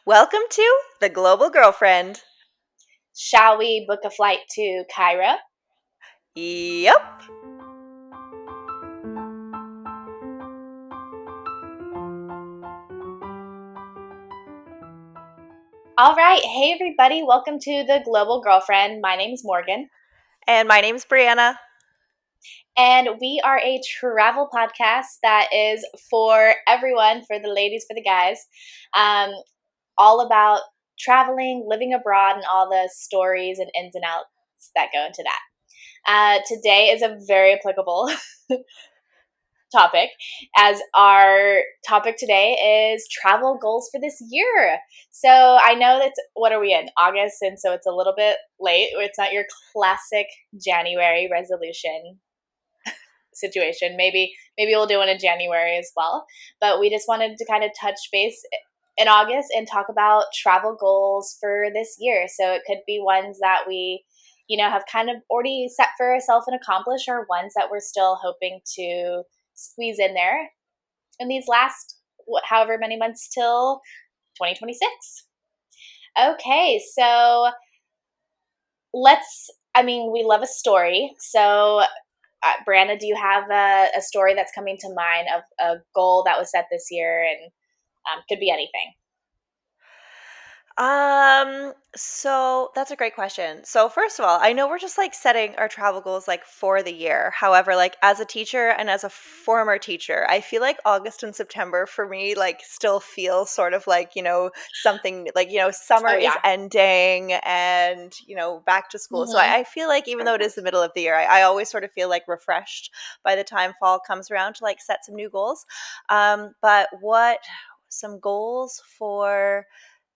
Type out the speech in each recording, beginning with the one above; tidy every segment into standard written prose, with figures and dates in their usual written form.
Welcome to The Global Girlfriend. Shall we book a flight to Cairo? Yep. All right. Hey, everybody. Welcome to The Global Girlfriend. My name's Morgan, And my name's Brianna. and we are a travel podcast that is for everyone, for the ladies, for the guys, um, all about traveling, living abroad, and all the stories and ins and outs that go into that. Today is a very applicable topic, as our topic today is travel goals for this year. So I know that's, what are we in? August, and so it's a little bit late. It's not your classic January resolution situation. Maybe we'll do one in January as well. But we just wanted to kind of touch base in August and talk about travel goals for this year. So it could be ones that we have kind of already set for ourselves and accomplish, or ones that we're still hoping to squeeze in there in these last however many months till 2026. Okay, so we love a story. So, Branda, do you have a story that's coming to mind of a goal that was set this year, and could be anything? So that's a great question. So first of all, I know we're just like setting our travel goals like for the year. However, like as a teacher and as a former teacher, I feel like August and September for me like still feel sort of like, something like, summer Oh is yeah. ending and, back to school. So Mm-hmm. I feel like even though it is the middle of the year, I always sort of feel like refreshed by the time fall comes around to like set some new goals. But what some goals for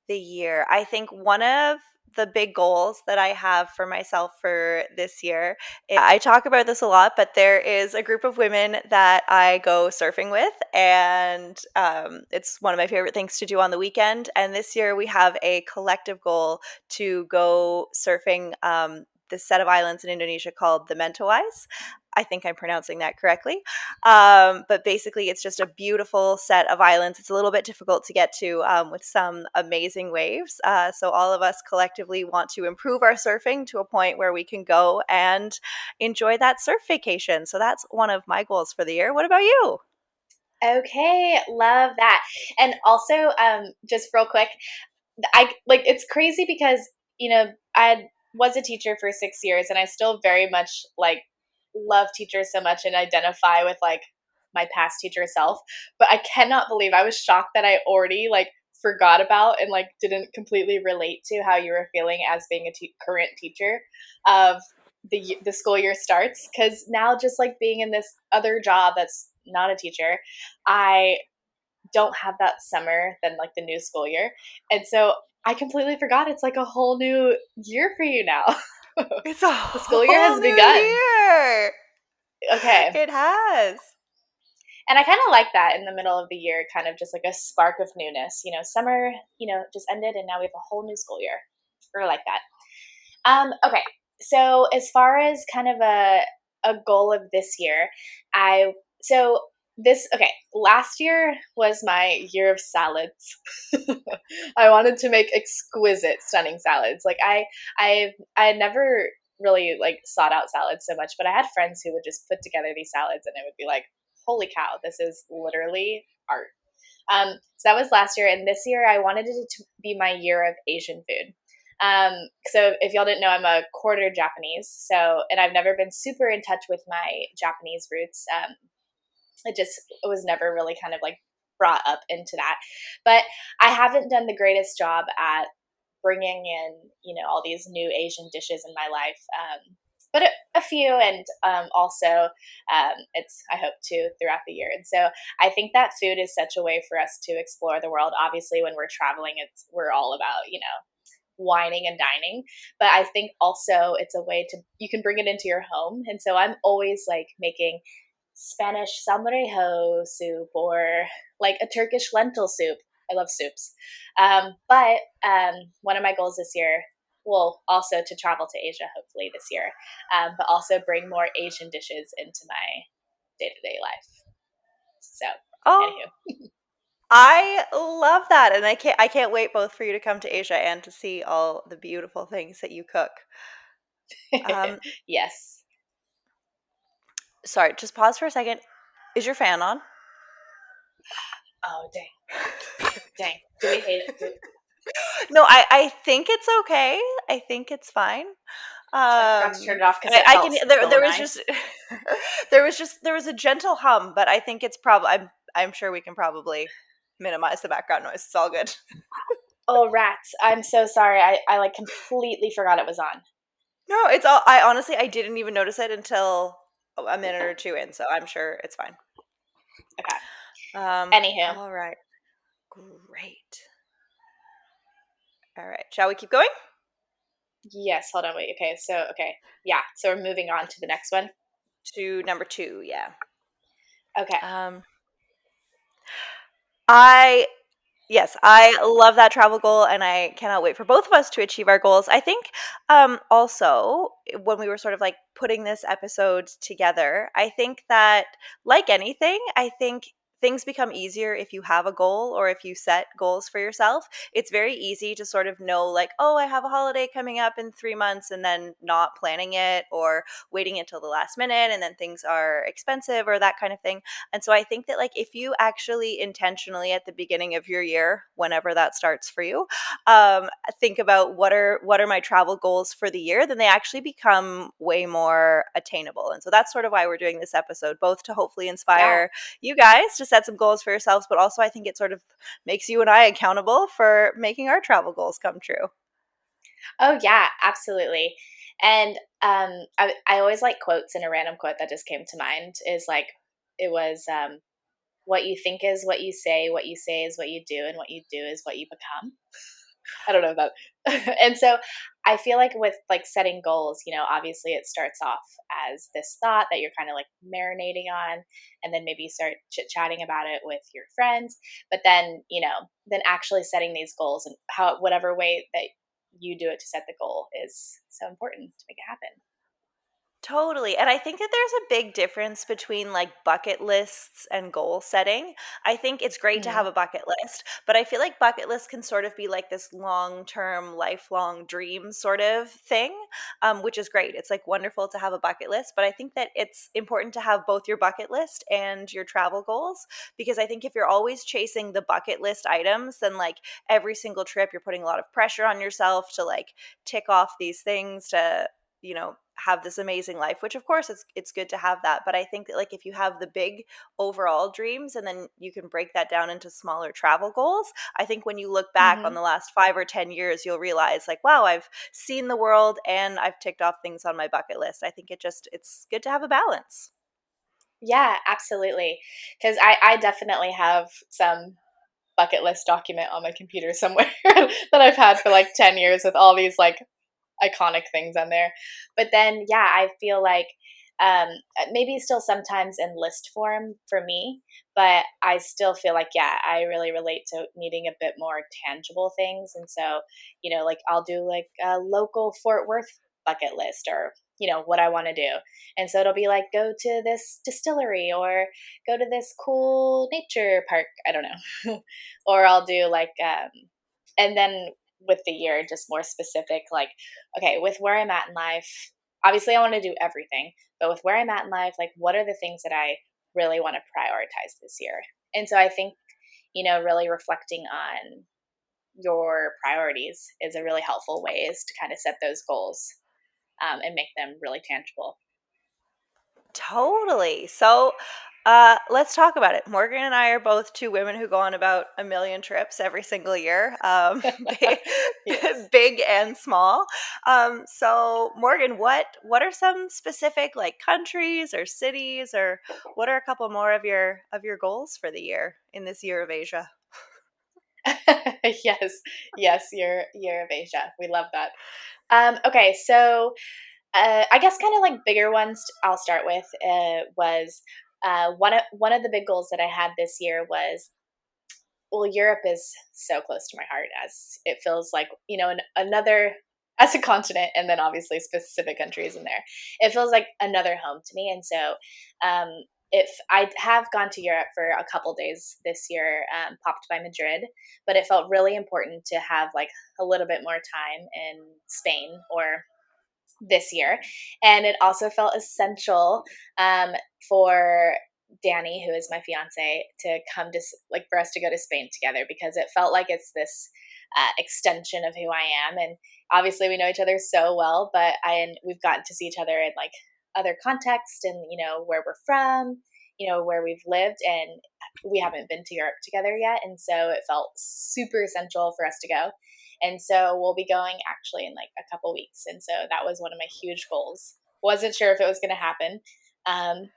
the year. I think one of the big goals that I have for myself for this year, I talk about this a lot, but there is a group of women that I go surfing with, and it's one of my favorite things to do on the weekend. And this year we have a collective goal to go surfing this set of islands in Indonesia called the Mentawais. I think I'm pronouncing that correctly. But basically, it's just a beautiful set of islands. It's a little bit difficult to get to with some amazing waves. So, all of us collectively want to improve our surfing to a point where we can go and enjoy that surf vacation. So, that's one of my goals for the year. What about you? Okay, love that. And also, just real quick, I like, it's crazy because I was a teacher for 6 years, and I still very much like love teachers so much and identify with like my past teacher self. But I cannot believe, I was shocked that I already like forgot about and like didn't completely relate to how you were feeling as being a current teacher of the school year starts, because now just like being in this other job that's not a teacher, I don't have that summer than like the new school year. And so I completely forgot it's like a whole new year for you now. It's a The school year whole has new begun. year. Okay. It has. And I kind of like that in the middle of the year, kind of just like a spark of newness. Summer, just ended, and now we have a whole new school year. Or like that. Okay. So as far as kind of a goal of this year, I so this okay, last year was my year of salads. I wanted to make exquisite, stunning salads. Like I had never really like sought out salads so much, but I had friends who would just put together these salads, and it would be like, holy cow, this is literally art. So that was last year, and this year I wanted it to be my year of Asian food. So if y'all didn't know, I'm a quarter Japanese. So, and I've never been super in touch with my Japanese roots. It was never really kind of like brought up into that. But I haven't done the greatest job at bringing in, all these new Asian dishes in my life. But a few, and also it's, I hope to, throughout the year. And so I think that food is such a way for us to explore the world. Obviously, when we're traveling, we're all about, wining and dining, but I think also it's a way to, you can bring it into your home. And so I'm always like making Spanish salmorejo soup, or like a Turkish lentil soup. I love soups. But one of my goals this year, well, also to travel to Asia hopefully this year, but also bring more Asian dishes into my day-to-day life. So Oh, anywho. I love that, and I can't wait both for you to come to Asia and to see all the beautiful things that you cook. Um, Yes. sorry, just pause for a second. Is your fan on? Oh, dang. Dang. Do we hate it? No, I think it's okay. I think it's fine. I forgot to turn it off because I, it I felt can. There so was just nice. there was a gentle hum, but I think it's probably. I'm sure we can probably minimize the background noise. It's all good. Oh, rats. I'm so sorry. I like completely forgot it was on. No, it's all. I honestly I didn't even notice it until a minute or two in, so I'm sure it's fine. Okay. Anywho. All right. Great. All right. Shall we keep going? Yes, hold on, wait. Okay, so okay. Yeah, so we're moving on to the next one. To number two, yeah. Okay. Um, I Yes, I love that travel goal, and I cannot wait for both of us to achieve our goals. I think also when we were sort of like putting this episode together, I think that like anything, I think things become easier if you have a goal or if you set goals for yourself. It's very easy to sort of know, like, oh, I have a holiday coming up in 3 months, and then not planning it or waiting until the last minute, and then things are expensive or that kind of thing. And so I think that like if you actually intentionally at the beginning of your year, whenever that starts for you, think about what are my travel goals for the year, then they actually become way more attainable. And so that's sort of why we're doing this episode, both to hopefully Yeah. inspire you guys to set some goals for yourselves, but also I think it sort of makes you and I accountable for making our travel goals come true. Oh yeah, absolutely. And I always like quotes, and a random quote that just came to mind is like it was what you think is what you say is what you do, and what you do is what you become. I don't know about and so I feel like with like setting goals, obviously it starts off as this thought that you're kind of like marinating on, and then maybe you start chit chatting about it with your friends. But then, then actually setting these goals and how whatever way that you do it to set the goal is so important to make it happen. Totally. And I think that there's a big difference between like bucket lists and goal setting. I think it's great to Hmm. have a bucket list, but I feel like bucket lists can sort of be like this long term, lifelong dream sort of thing, which is great. It's like wonderful to have a bucket list, but I think that it's important to have both your bucket list and your travel goals, because I think if you're always chasing the bucket list items, then like every single trip, you're putting a lot of pressure on yourself to like tick off these things to have this amazing life, which of course it's good to have that. But I think that like if you have the big overall dreams and then you can break that down into smaller travel goals, I think when you look back on Hmm. the last 5 or 10 years, you'll realize like, wow, I've seen the world and I've ticked off things on my bucket list. I think it's good to have a balance. Yeah, absolutely. Because I definitely have some bucket list document on my computer somewhere that I've had for like 10 years with all these like iconic things on there. But then, yeah, I feel like um, maybe still sometimes in list form for me, but I still feel like, yeah, I really relate to needing a bit more tangible things. And so, like I'll do like a local Fort Worth bucket list or, what I want to do. And so it'll be like go to this distillery or go to this cool nature park. I don't know. Or I'll do like, and then with the year, just more specific, like, okay, with where I'm at in life, obviously I want to do everything, but with where I'm at in life, like, what are the things that I really want to prioritize this year? And so I think, really reflecting on your priorities is a really helpful ways to kind of set those goals and make them really tangible. Totally. So, let's talk about it. Morgan and I are both two women who go on about a million trips every single year, big, Yes. big and small. So, Morgan, what are some specific like countries or cities, or what are a couple more of your goals for the year in this year of Asia? Yes, yes, year of Asia. We love that. Okay, so I guess kind of like bigger ones. I'll start with was one of the big goals that I had this year was, well, Europe is so close to my heart as it feels like another as a continent, and then obviously specific countries in there. It feels like another home to me, and so if I have gone to Europe for a couple days this year, popped by Madrid, but it felt really important to have like a little bit more time in Spain or this year. And it also felt essential um, for Danny, who is my fiance, to come to like for us to go to Spain together because it felt like it's this extension of who I am. And obviously, we know each other so well, but and we've gotten to see each other in like other contexts and where we're from, where we've lived, and we haven't been to Europe together yet. And so it felt super essential for us to go. And so we'll be going actually in like a couple weeks. And so that was one of my huge goals. Wasn't sure if it was going to happen, um,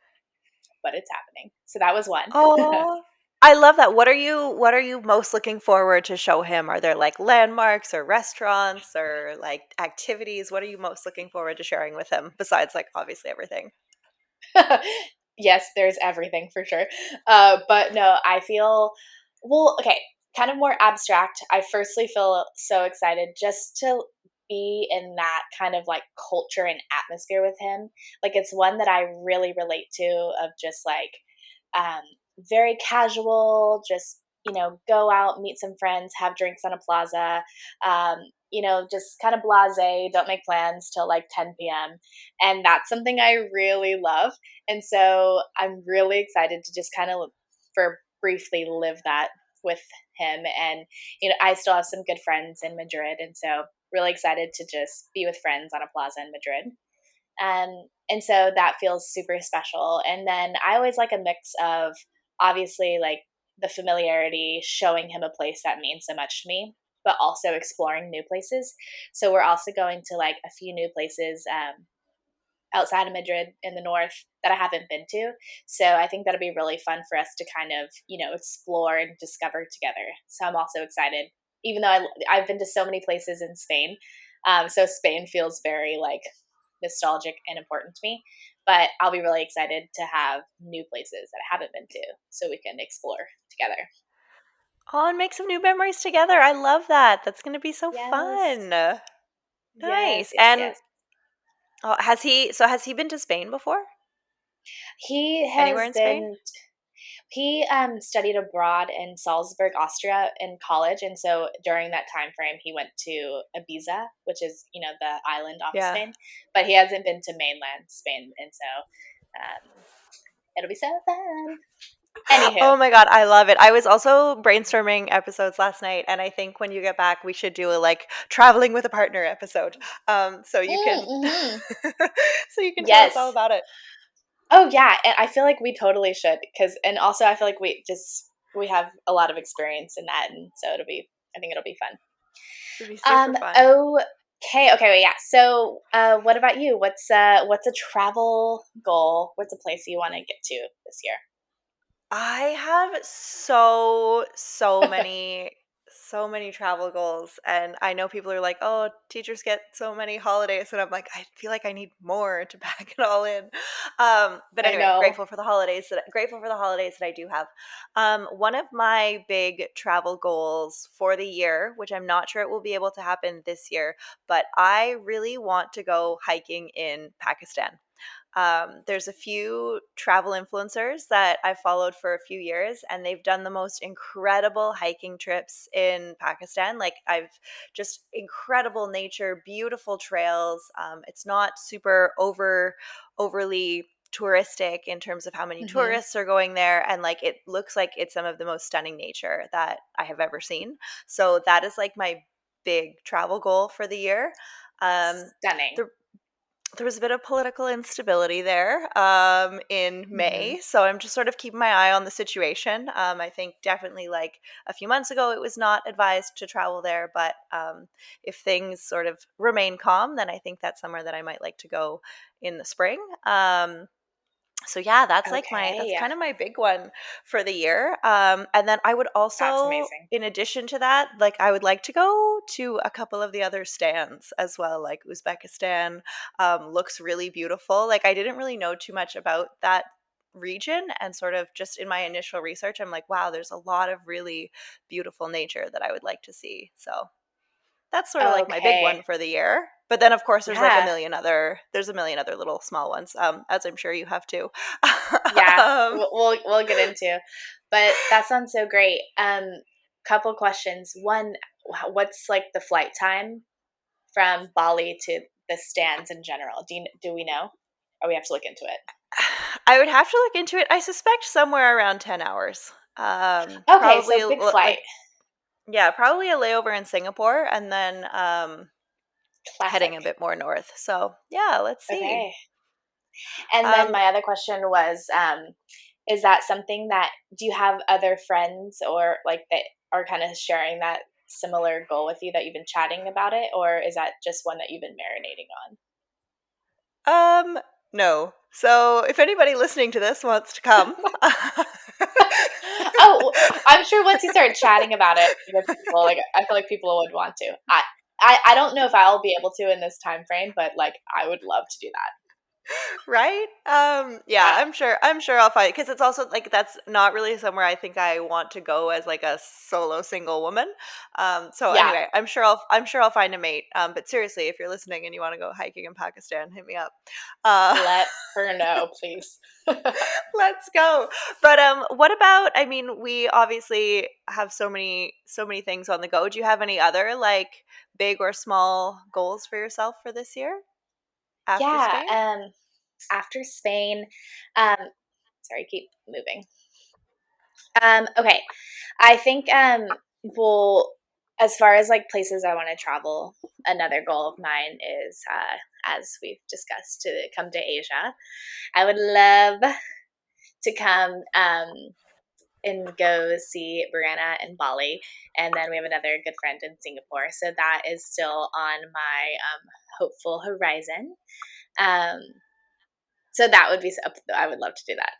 but it's happening. So that was one. Oh, I love that. What are you most looking forward to show him? Are there like landmarks or restaurants or like activities? What are you most looking forward to sharing with him besides like obviously everything? Yes, there's everything for sure. But no, I feel, well, okay, kind of more abstract. I firstly feel so excited just to be in that kind of like culture and atmosphere with him. Like it's one that I really relate to, of just like um, very casual, just, go out, meet some friends, have drinks on a plaza, um, just kind of blase, don't make plans till like 10 p.m. And that's something I really love. And so I'm really excited to just kind of for briefly live that with him. And, I still have some good friends in Madrid. And so really excited to just be with friends on a plaza in Madrid. And so that feels super special. And then I always like a mix of obviously like the familiarity, showing him a place that means so much to me, but also exploring new places. So we're also going to like a few new places outside of Madrid in the north that I haven't been to. So I think that'll be really fun for us to kind of, explore and discover together. So I'm also excited, even though I've been to so many places in Spain. So Spain feels very like nostalgic and important to me. But I'll be really excited to have new places that I haven't been to so we can explore together. Oh, and make some new memories together. I love that. That's going to be so Yes. fun. Yes, Nice. yes, And yes. has he been to Spain before? He Anywhere has in Spain? been He studied abroad in Salzburg, Austria, in college, and so during that time frame, he went to Ibiza, which is the island off of Yeah. Spain, but he hasn't been to mainland Spain, and so it'll be so fun. Anywho, Oh my God, I love it. I was also brainstorming episodes last night, and I think when you get back, we should do a like traveling with a partner episode. So you can, mm-hmm. so you can tell us all Yes. about it. Oh yeah, and I feel like we totally should and also I feel like we have a lot of experience in that, and so I think it'll be fun. It'd be super fun. Okay, okay, wait, yeah. So, what about you? What's a travel goal? What's a place you want to get to this year? I have so many travel goals, and I know people are like, "Oh, teachers get so many holidays," and I'm like, I feel like I need more to pack it all in. But I anyway, know. grateful for the holidays that I do have. One of my big travel goals for the year, which I'm not sure it will be able to happen this year, but I really want to go hiking in Pakistan. There's a few travel influencers that I've followed for a few years, and they've done the most incredible hiking trips in Pakistan. Like, I've just incredible nature, beautiful trails. It's not super overly touristic in terms of how many Hmm. tourists are going there, and like it looks like it's some of the most stunning nature that I have ever seen. So that is like my big travel goal for the year. Um, Stunning. the there was a bit of political instability there in Hmm. May. So I'm just sort of keeping my eye on the situation. I think definitely like a few months ago, it was not advised to travel there. But if things sort of remain calm, then I think that's somewhere that I might like to go in the spring. So yeah, that's Okay, kind of my big one for the year. And then I would that's also, amazing. in addition to that, like I would like to go to a couple of the other stands as well. Like Uzbekistan looks really beautiful. Like I didn't really know too much about that region, and sort of just in my initial research, I'm like, wow, there's a lot of really beautiful nature that I would like to see. So That's sort of like my big Okay. one for the year. But then of course Yeah. there's a million other little small ones, as I'm sure you have too. Yeah. um, We'll get into. But that sounds so great. Couple questions. One, what's like the flight time from Bali to the stands in general? Do we know? Or we have to look into it? I would have to look into it. I suspect somewhere around 10 hours. Okay, Probably so big flight. like, yeah, probably a layover in Singapore and then heading Classic. a bit more north. So, yeah, let's see. Okay. And then Um, my other question was, is that something that do you have other friends or like that are kind of sharing that similar goal with you that you've been chatting about it, or is that just one that you've been marinating on? um, no. So, if anybody listening to this wants to come, Oh, I'm sure once you start chatting about it with people, like I feel like people would want to. I don't know if I'll be able to in this time frame, but like I would love to do that. right? Yeah, Yeah, I'm sure I'll find, because it's also like that's not really somewhere I think I want to go as like a solo single woman. So yeah. anyway, I'm sure I'll find a mate. But seriously, if you're listening and you want to go hiking in Pakistan, hit me up. Uh, Let her know, please. let's go. But what about? I mean, we obviously have so many things on the go. Do you have any other like big or small goals for yourself for this year after Yeah. Spain? After Spain, um, sorry, keep moving. Okay. I think well, as far as like places I want to travel, another goal of mine is as we've discussed to come to Asia. I would love to come and go see Brianna in Bali, and then we have another good friend in Singapore. So that is still on my hopeful horizon. Um, so that would be I would love to do that.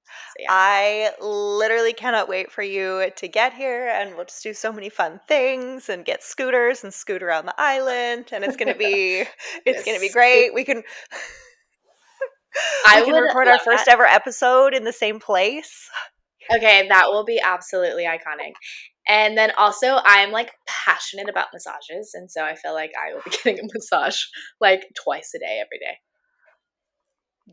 So yeah. I literally cannot wait for you to get here, and we'll just do so many fun things and get scooters and scoot around the island, and it's going to be Yes, scoop. great. We can we I can would record our love that. first ever episode in the same place. Okay, that will be absolutely iconic. And then also, I'm like passionate about massages, and so I feel like I will be getting a massage like twice a day, every day.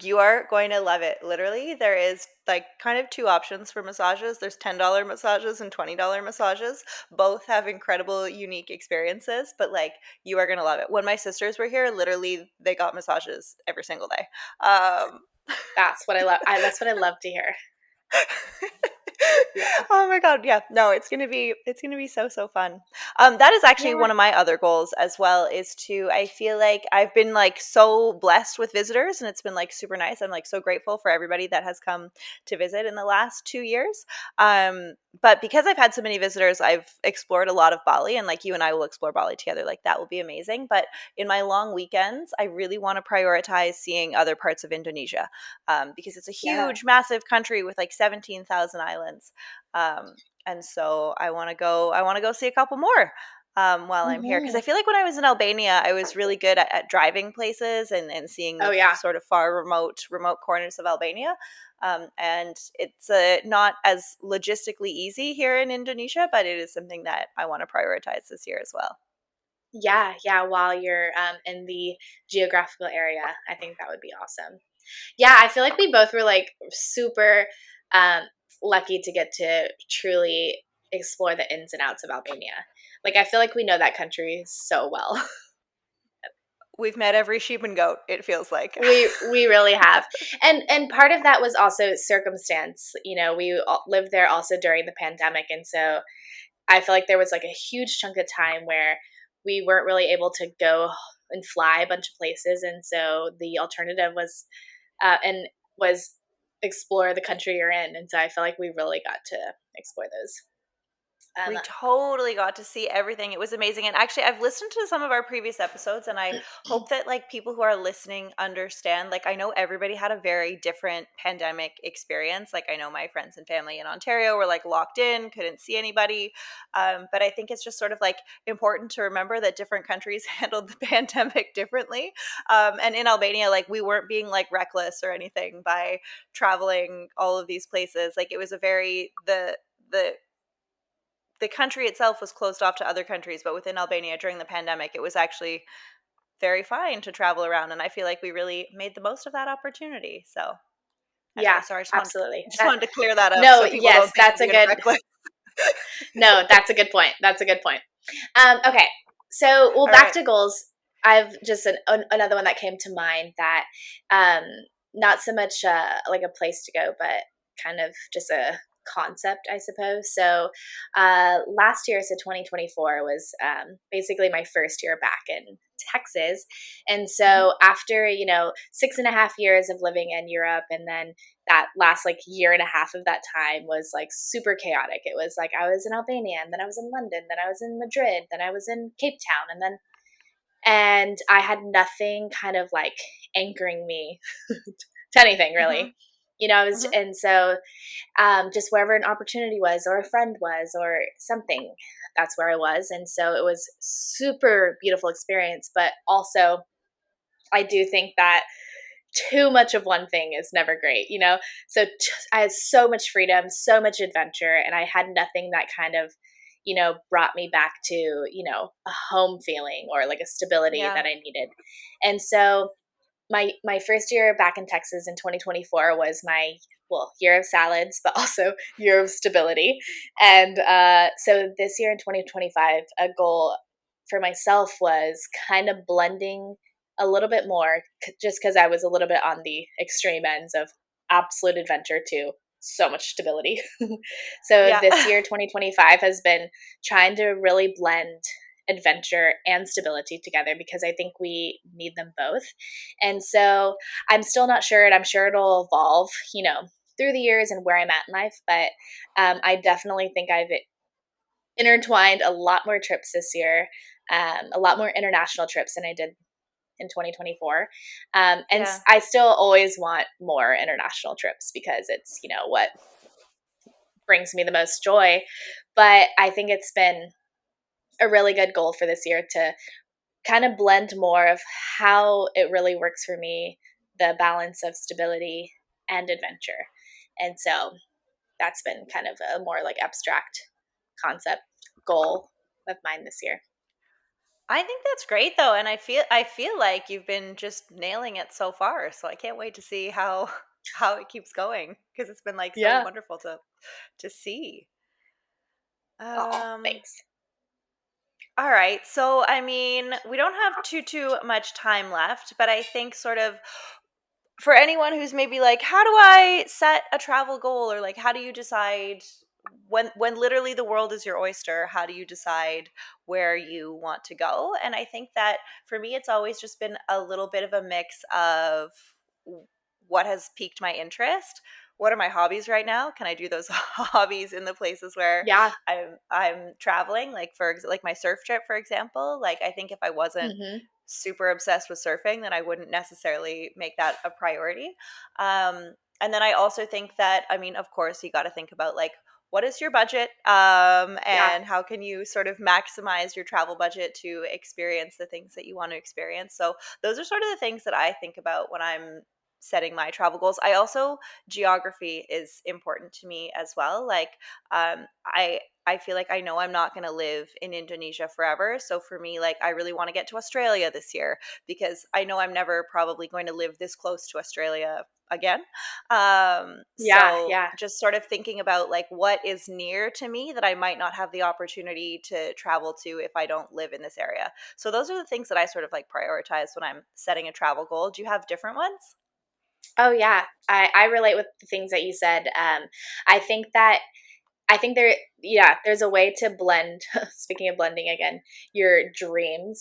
You are going to love it. Literally, there is like kind of two options for massages. There's $10 massages and $20 massages. Both have incredible, unique experiences, but like you are going to love it. When my sisters were here, literally they got massages every single day. Um, That's what I love. That's what I love to hear. Yeah, oh my god, yeah. No, it's gonna be so fun. That is actually yeah, one of my other goals as well, is to I feel like I've been like so blessed with visitors and it's been like super nice. I'm like so grateful for everybody that has come to visit in the last 2 years. But because I've had so many visitors, I've explored a lot of Bali, and like you and I will explore Bali together. Like that will be amazing. But in my long weekends, I really want to prioritize seeing other parts of Indonesia, because it's a yeah. huge, massive country with like 17,000 islands. Um, and so I want to go. I want to go see a couple more while I'm here, because I Hmm. feel like when I was in Albania, I was really good at driving places and seeing the Oh yeah, sort of far remote corners of Albania. And it's not as logistically easy here in Indonesia, but it is something that I want to prioritize this year as well. yeah, yeah. While you're in the geographical area, I think that would be awesome. Yeah, I feel like we both were like super um, lucky to get to truly explore the ins and outs of Albania. Like, I feel like we know that country so well. We've met every sheep and goat, it feels like. We really have, and part of that was also circumstance. You know, we lived there also during the pandemic, and so I feel like there was like a huge chunk of time where we weren't really able to go and fly a bunch of places, and so the alternative and was explore the country you're in. And so I feel like we really got to explore those. We totally got to see everything. It was amazing. And actually, I've listened to some of our previous episodes, and I hope that like people who are listening understand. Like, I know everybody had a very different pandemic experience. Like, I know my friends and family in Ontario were like locked in, couldn't see anybody. But I think it's just sort of like important to remember that different countries handled the pandemic differently. And in Albania, like we weren't being like reckless or anything by traveling all of these places. Like, it was a very the the country itself was closed off to other countries, but within Albania during the pandemic, it was actually very fine to travel around, and I feel like we really made the most of that opportunity. So anyway, Yeah, sorry, absolutely. just wanted to clear that up No, so people don't yes, think I'm being reckless. that's a good point. That's a good point. Okay, so well, All back right. to goals. I've just another one that came to mind that um, not so much like a place to go, but kind of just a concept, I suppose. So last year, so 2024 was basically my first year back in Texas, and Mhm. so after 6.5 years of living in Europe, and then that last like year and a half of that time was like super chaotic. It was like I was in Albania, and then I was in London, then I was in Madrid, then I was in Cape Town, and I had nothing kind of like anchoring me to anything Mhm. really. I was, Mhm. and so just wherever an opportunity was, or a friend was, or something, that's where I was. And so it was super beautiful experience, but also I do think that too much of one thing is never great, So I had so much freedom, so much adventure, and I had nothing that kind of, brought me back to, a home feeling or like a stability Yeah. that I needed. And so my first year back in Texas in 2024 was my year of salads, but also year of stability. And so this year in 2025, a goal for myself was kind of blending a little bit more, just because I was a little bit on the extreme ends of absolute adventure to so much stability. So Yeah. this year, 2025, has been trying to really blend adventure and stability together because I think we need them both. And so I'm still not sure, and I'm sure it'll evolve, through the years and where I'm at in life. But I definitely think I've intertwined a lot more trips this year, a lot more international trips than I did in 2024. And Yeah. I still always want more international trips because it's, what brings me the most joy. But I think it's been a really good goal for this year to kind of blend more of how it really works for me, the balance of stability and adventure. And so that's been kind of a more like abstract concept goal of mine this year. I think that's great though, and I feel like you've been just nailing it so far. So I can't wait to see how how it keeps going because it's been like so Yeah. wonderful to see. Oh, Um thanks. all right. So I mean, we don't have too much time left, but I think sort of for anyone who's maybe like, how do I set a travel goal, or like how do you decide when literally the world is your oyster, how do you decide where you want to go? And I think that for me it's always just been a little bit of a mix of what has piqued my interest. What are my hobbies right now? Can I do those hobbies in the places where Yeah. I'm traveling? Like like my surf trip, for example. Like I think if I wasn't Hmm. super obsessed with surfing, then I wouldn't necessarily make that a priority. And then I also think that, I mean, of course, you got to think about like, what is your budget, Yeah. and how can you sort of maximize your travel budget to experience the things that you want to experience? So those are sort of the things that I think about when I'm setting my travel goals. I also, geography is important to me as well. Like, I feel like I know I'm not going to live in Indonesia forever. So for me, like, I really want to get to Australia this year because I know I'm never probably going to live this close to Australia again. Yeah. So Yeah. just sort of thinking about like what is near to me that I might not have the opportunity to travel to if I don't live in this area. So those are the things that I sort of like prioritize when I'm setting a travel goal. Do you have different ones? Oh yeah. I relate with the things that you said. I think that I think there's a way to blend. Speaking of blending again, your dreams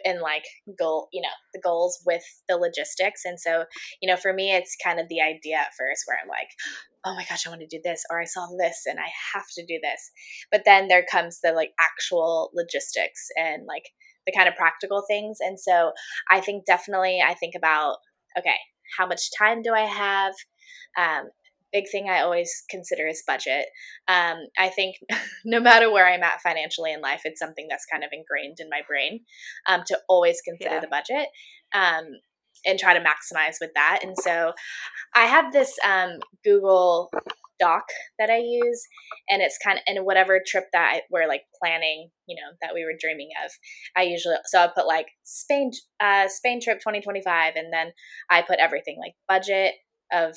and like the goals with the logistics. And so, for me, it's kind of the idea at first where I'm like, oh my gosh, I want to do this, or I saw this and I have to do this. But then there comes the like actual logistics and like the kind of practical things. And so I think about, okay, how much time do I have? Um, Big thing I always consider is budget. I think no matter where I'm at financially in life, it's something that's kind of ingrained in my brain, to always consider Yeah. the budget, um, and try to maximize with that. And so I have this Google. doc that I use, and it's kind of in whatever trip that we're like planning, that we were dreaming of. I usually so I put like Spain trip 2025, and then I put everything like budget of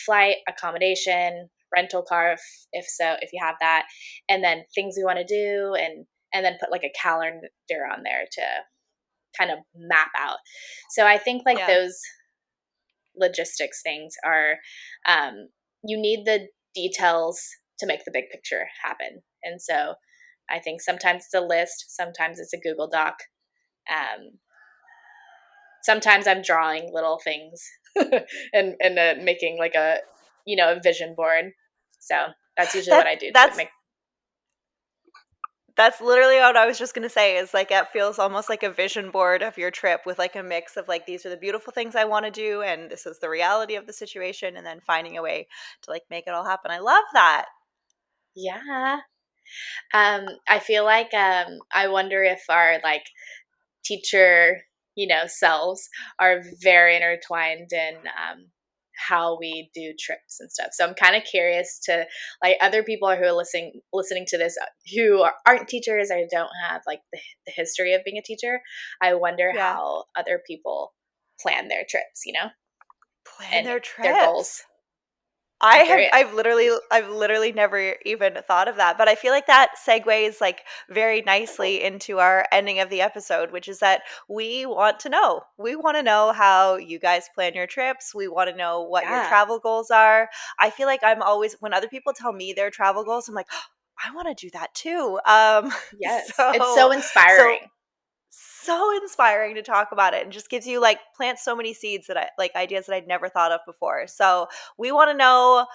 flight, accommodation, rental car if you have that, and then things we want to do, and then put like a calendar on there to kind of map out. So I think like Yeah. those logistics things are, you need the details to make the big picture happen. And so I think sometimes it's a list, sometimes it's a Google Doc. Um, Sometimes I'm drawing little things and making like a vision board. So that's usually what That I do to that's make. That's literally what I was just gonna say is like it feels almost like a vision board of your trip with like a mix of like these are the beautiful things I want to do and this is the reality of the situation and then finding a way to like make it all happen. I love that. Yeah. I feel like I wonder if our like teacher, selves are very intertwined in how we do trips and stuff. So I'm kind of curious to like other people who are listening to this who aren't teachers or don't have like the history of being a teacher. I wonder Yeah. how other people plan their trips, Plan and their their trips. goals. I'm curious. I've literally never even thought of that, but I feel like that segues like very nicely into our ending of the episode, which is that we want to know. We want to know how you guys plan your trips. We want to know what your Yeah. travel goals are. I feel like I'm always when other people tell me their travel goals, I'm like, oh, I want to do that too. Yes. It's So so so inspiring. so inspiring to talk about it and just gives you like plants so many seeds that I like ideas that I'd never thought of before. So we want to know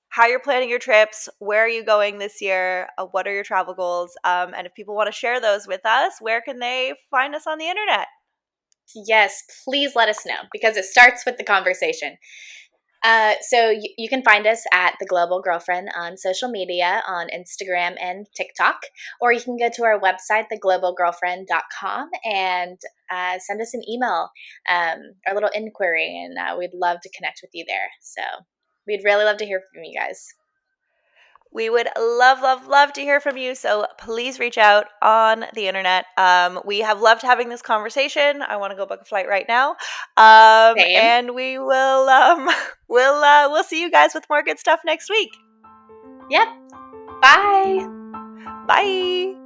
how you're planning your trips, where are you going this year, what are your travel goals, and if people want to share those with us, where can they find us on the internet? Yes, please let us know because it starts with the conversation. So you can find us at The Global Girlfriend on social media on Instagram and TikTok, or you can go to our website, theglobalgirlfriend.com, and send us an email, or a little inquiry, and we'd love to connect with you there. So we'd really love to hear from you guys. We would love, love, love to hear from you. So please reach out on the internet. We have loved having this conversation. I want to go book a flight right now. Same. And we will we'll see you guys with more good stuff next week. Yep. Bye. Bye.